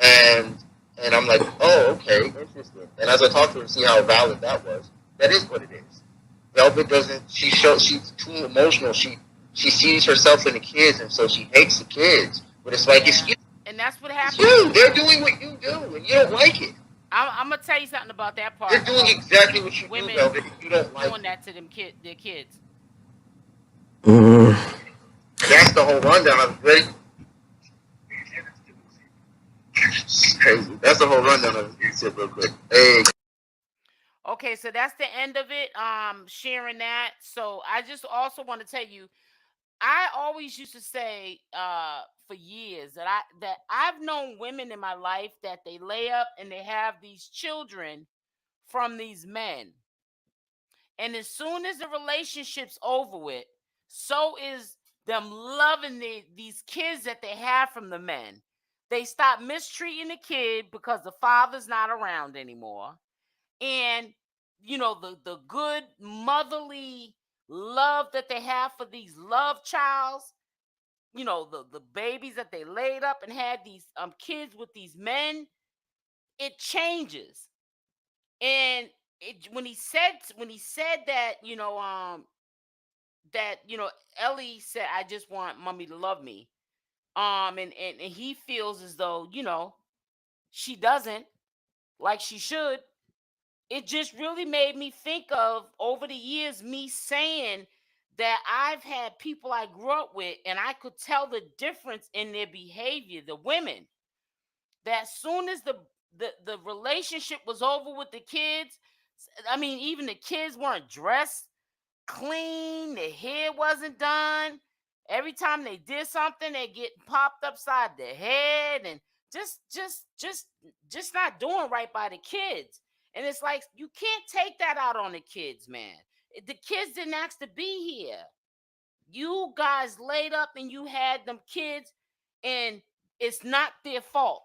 And I'm like, oh, okay, interesting. And as I talked to her and see how valid that was, that is what it is. Velvet doesn't. She's too emotional. She sees herself in the kids, and so she hates the kids. But it's like it's you. And that's what happened. You. They're doing what you do, and you don't like it. I'm gonna tell you something about that part. They're doing exactly what you do, Velvet. You don't like doing that to their kids. That's the whole rundown. I was ready. Crazy. That's the whole rundown of it. Real quick. Hey. Okay, so that's the end of it. Sharing that. So I just also want to tell you, I always used to say for years that I've known women in my life that they lay up and they have these children from these men. And as soon as the relationship's over with, so is them loving these kids that they have from the men. They stop mistreating the kid because the father's not around anymore. And, you know, the good motherly love that they have for these love childs, you know, the babies that they laid up and had these kids with these men, it changes. And when he said that, Ellie said, I just want mommy to love me. And he feels as though, she doesn't, like she should. It just really made me think of, over the years, me saying that I've had people I grew up with, and I could tell the difference in their behavior, the women, that soon as the relationship was over with the kids, I mean, even the kids weren't dressed clean, their hair wasn't done. Every time they did something, they get popped upside their head, and just not doing right by the kids. And it's like, you can't take that out on the kids, man. The kids didn't ask to be here. You guys laid up and you had them kids, and it's not their fault.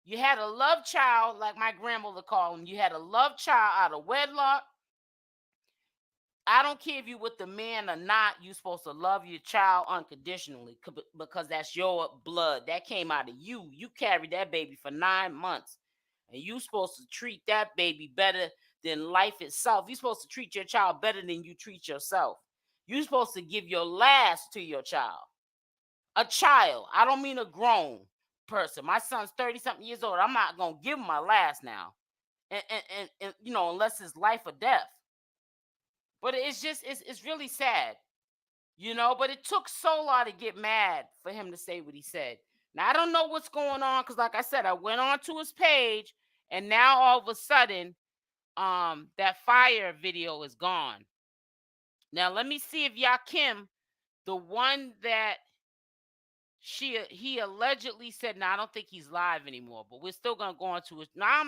You had a love child, like my grandmother called them. You had a love child out of wedlock. I don't care if you with the man or not, you're supposed to love your child unconditionally because that's your blood. That came out of you. You carried that baby for 9 months. And you're supposed to treat that baby better than life itself. You're supposed to treat your child better than you treat yourself. You're supposed to give your last to your child. A child. I don't mean a grown person. My son's 30-something years old. I'm not going to give him my last now. And unless it's life or death. But it's really sad, you know. But it took Soular to get mad for him to say what he said. Now I don't know what's going on because, like I said, I went on to his page, and now all of a sudden, that fire video is gone. Now let me see if Yakim, the one that he allegedly said, now I don't think he's live anymore, but we're still gonna go on to it. Now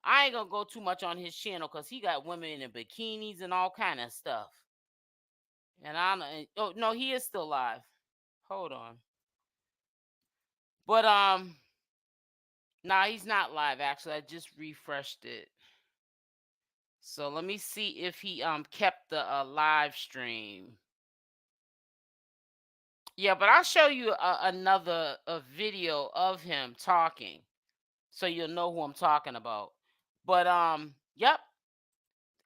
I ain't gonna go too much on his channel because he got women in bikinis and all kind of stuff. And oh no, he is still live. Hold on. But nah, he's not live actually. I just refreshed it. So let me see if he kept the live stream. Yeah, but I'll show you another video of him talking, so you'll know who I'm talking about. But yep,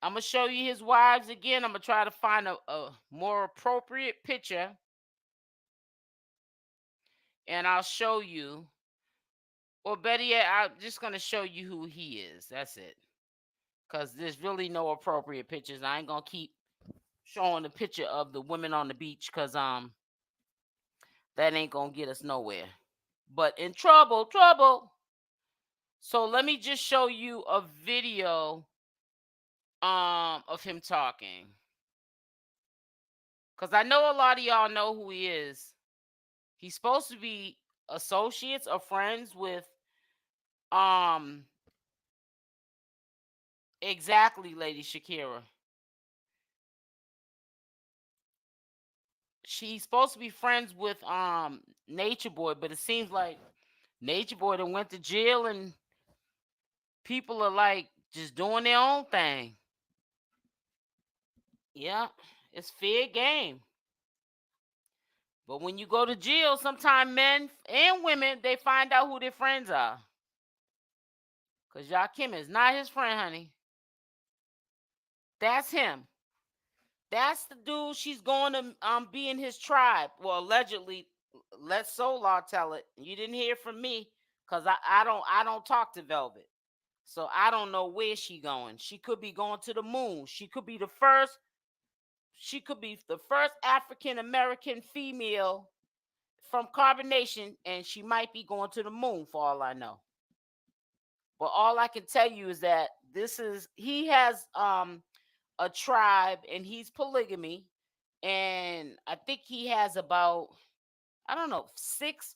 I'm gonna show you his wives again. I'm gonna try to find a more appropriate picture, and I'll show you. Or better yet, I'm just gonna show you who he is. That's it. Cause there's really no appropriate pictures. I ain't gonna keep showing the picture of the women on the beach, cause that ain't gonna get us nowhere. But in trouble. So let me just show you a video of him talking. Cause I know a lot of y'all know who he is. He's supposed to be associates or friends with exactly, Lady Shakira. She's supposed to be friends with Nature Boy, but it seems like Nature Boy done went to jail and people are like just doing their own thing. Yeah, it's fair game. But when you go to jail, sometimes men and women, they find out who their friends are. Because Yakim is not his friend, honey. That's him. That's the dude she's going to be in his tribe. Well, allegedly, let Soular tell it. You didn't hear from me because I don't talk to Velvet. So I don't know where she going. She could be going to the moon. She could be the first African American female from Carbonation, and she might be going to the moon for all I know. But all I can tell you is that he has a tribe and he's polygamy, and I think he has about, I don't know, six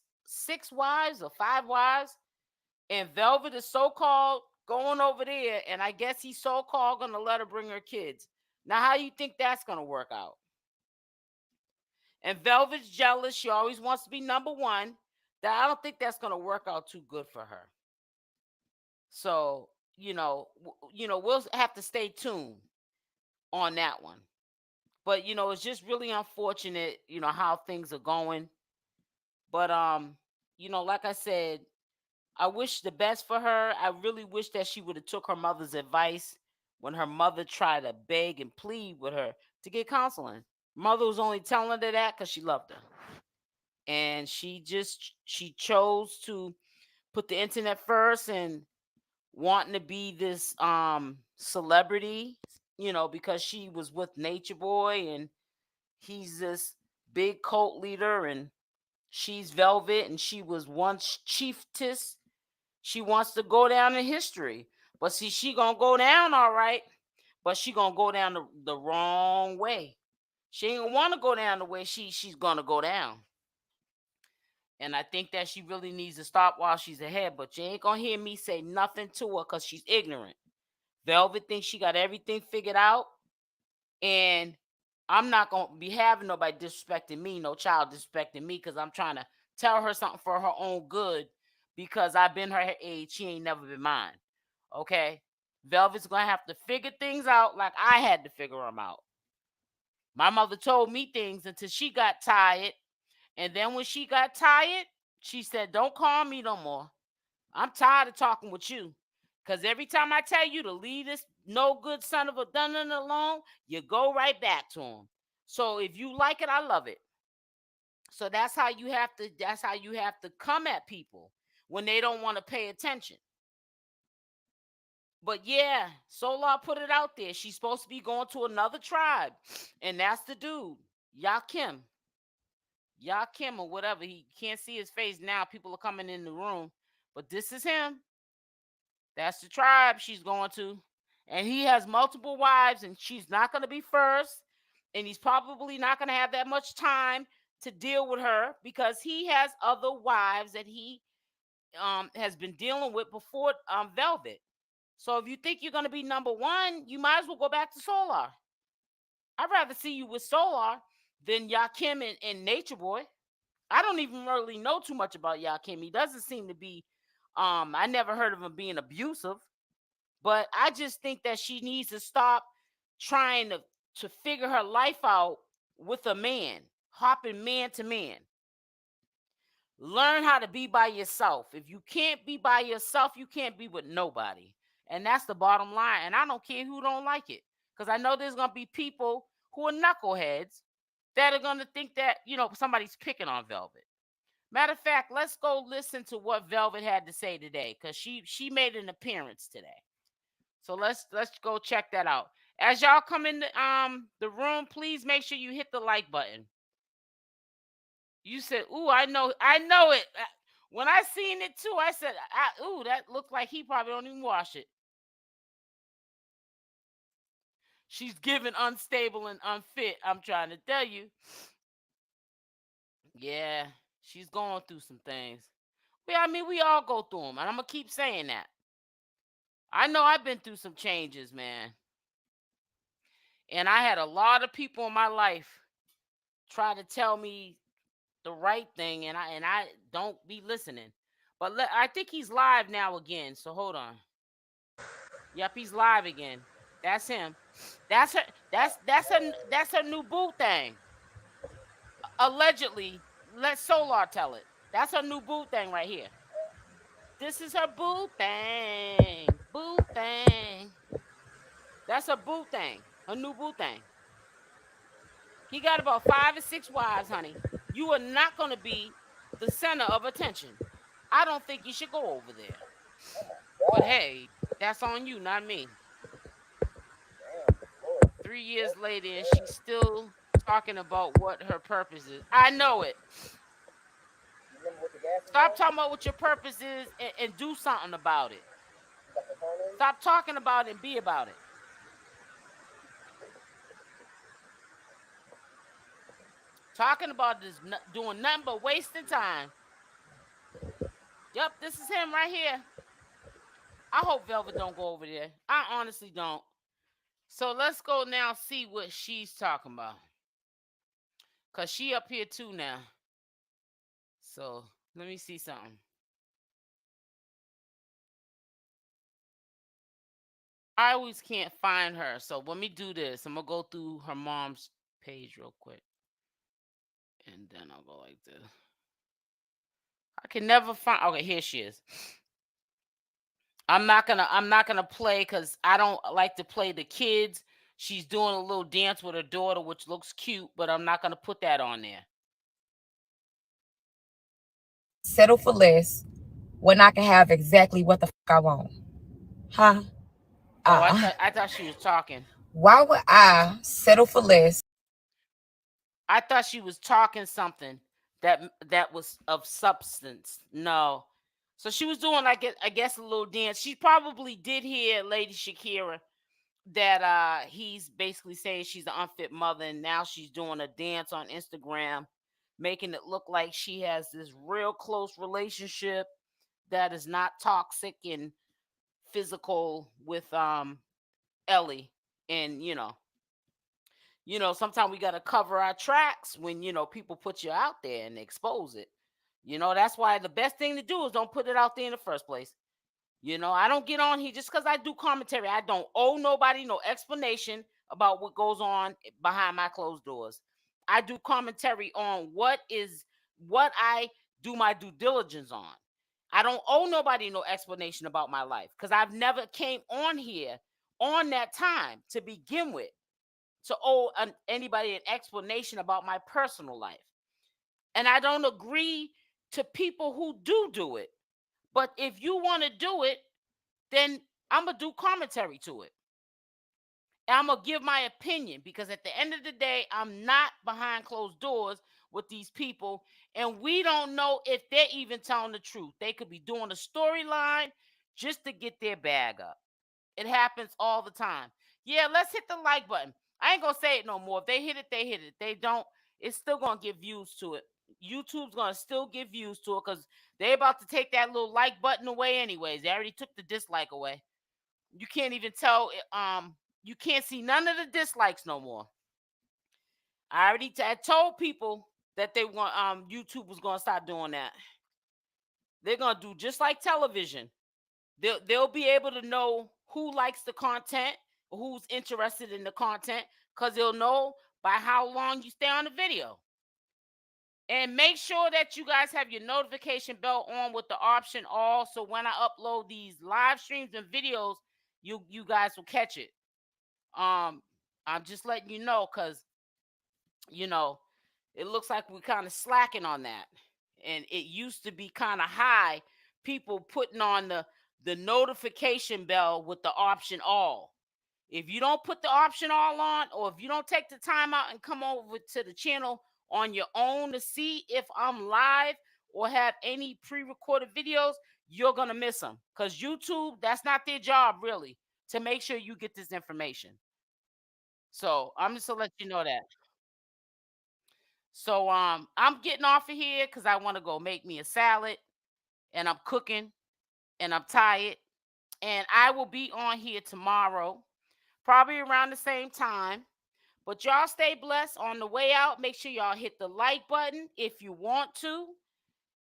wives or 5 wives, and Velvet is so-called going over there, and I guess he's so-called gonna let her bring her kids. Now how you think that's gonna work out? And Velvet's jealous. She always wants to be number one. That I don't think that's gonna work out too good for her. So we'll have to stay tuned on that one. But it's just really unfortunate, how things are going. But like I said, I wish the best for her. I really wish that she would have took her mother's advice when her mother tried to beg and plead with her to get counseling. Mother was only telling her that because she loved her. And she chose to put the internet first and wanting to be this celebrity, because she was with Nature Boy and he's this big cult leader and she's Velvet and she was once chiefess. She wants to go down in history. But see, she gonna go down all right, but she gonna go down the wrong way. She ain't gonna want to go down the way she's gonna go down. And I think that she really needs to stop while she's ahead. But you ain't gonna hear me say nothing to her because she's ignorant. Velvet thinks she got everything figured out. And I'm not gonna be having nobody disrespecting me, no child disrespecting me, because I'm trying to tell her something for her own good. Because I've been her age, she ain't never been mine. Okay? Velvet's gonna have to figure things out like I had to figure them out. My mother told me things until she got tired. And then when she got tired, she said, don't call me no more. I'm tired of talking with you. Because every time I tell you to leave this no good son of a dun alone, you go right back to him. So if you like it, I love it. So that's how you have to come at people when they don't want to pay attention. But yeah, Soular put it out there. She's supposed to be going to another tribe, and that's the dude, 𝗪𝗪. 𝗪𝗪 or whatever. He can't see his face now. People are coming in the room, but this is him. That's the tribe she's going to. And he has multiple wives, and she's not going to be first. And he's probably not going to have that much time to deal with her because he has other wives that he has been dealing with before Velvet. So if you think you're going to be number one, you might as well go back to Soular. I'd rather see you with Soular than 𝗪𝗪 and Nature Boy. I don't even really know too much about 𝗪𝗪. He doesn't seem to be, I never heard of him being abusive. But I just think that she needs to stop trying to figure her life out with a man, hopping man to man. Learn how to be by yourself. If you can't be by yourself, you can't be with nobody. And that's the bottom line. And I don't care who don't like it. Because I know there's going to be people who are knuckleheads that are going to think that, somebody's picking on Velvet. Matter of fact, let's go listen to what Velvet had to say today. Because she made an appearance today. So let's go check that out. As y'all come in the room, please make sure you hit the like button. You said, "Ooh, I know it." When I seen it too, I said, "Ooh, that looks like he probably don't even wash it." She's given unstable and unfit. I'm trying to tell you. Yeah, she's going through some things. Yeah, I mean, we all go through them, and I'm gonna keep saying that. I know I've been through some changes, man. And I had a lot of people in my life try to tell me the right thing, and I don't be listening. But I think he's live now again. So hold on. Yep, he's live again. That's him. That's her. That's her new boo thing. Allegedly, let Soular tell it. That's her new boo thing right here. This is her boo thing. Boo thing. That's her boo thing. Her new boo thing. He got about 5 or 6 wives, honey. You are not going to be the center of attention. I don't think you should go over there. But hey, that's on you, not me. 3 years later, and she's still talking about what her purpose is. I know it. Stop talking about what your purpose is and do something about it. Stop talking about it and be about it. Talking about this, doing nothing but wasting time. Yep, this is him right here. I hope Velvet don't go over there. I honestly don't. So let's go now see what she's talking about. Because she up here too now. So let me see something. I always can't find her. So let me do this. I'm going to go through her mom's page real quick. And then I'll go like this. I can never find. Okay, here she is. I'm not gonna play because I don't like to play the kids. She's doing a little dance with her daughter, which looks cute, but I'm not gonna put that on there. Settle for less when I can have exactly what the fuck I want. Huh? Oh, I thought she was talking. Why would I settle for less? I thought she was talking something that was of substance. No. So she was doing, like, I guess, a little dance. She probably did hear Lady Shakira that he's basically saying she's an unfit mother, and now she's doing a dance on Instagram, making it look like she has this real close relationship that is not toxic and physical with Ellie. And sometimes we got to cover our tracks when people put you out there and expose it. That's why the best thing to do is don't put it out there in the first place. I don't get on here just because I do commentary. I don't owe nobody no explanation about what goes on behind my closed doors. I do commentary on what I do my due diligence on. I don't owe nobody no explanation about my life because I've never came on here on that time to begin with to owe anybody an explanation about my personal life. And I don't agree to people who do it. But if you want to do it, then I'm going to do commentary to it. And I'm going to give my opinion, because at the end of the day, I'm not behind closed doors with these people, and we don't know if they're even telling the truth. They could be doing a storyline just to get their bag up. It happens all the time. Yeah, let's hit the like button. I ain't going to say it no more. If they hit it, they hit it. They don't, it's still going to give views to it. YouTube's going to still give views to it, because they about to take that little like button away anyways. They already took the dislike away. You can't even tell, you can't see none of the dislikes no more. I told people that they want YouTube was going to start doing that. They're going to do just like television. They'll be able to know who likes the content, who's interested in the content, because they'll know by how long you stay on the video. And make sure that you guys have your notification bell on with the option all, so when I upload these live streams and videos, you guys will catch it. I'm just letting you know, because you know, it looks like we're kind of slacking on that. And it used to be kind of high, people putting on the notification bell with the option all. If you don't put the option all on, or if you don't take the time out and come over to the channel on your own to see if I'm live or have any pre-recorded videos, you're going to miss them. Because YouTube, that's not their job really, to make sure you get this information. So I'm just to let you know that. So I'm getting off of here because I want to go make me a salad, and I'm cooking, and I'm tired. And I will be on here tomorrow, probably around the same time. But y'all stay blessed. On the way out, make sure y'all hit the like button if you want to.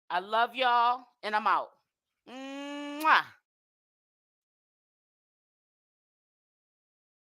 I love y'all, and I'm out. Mwah.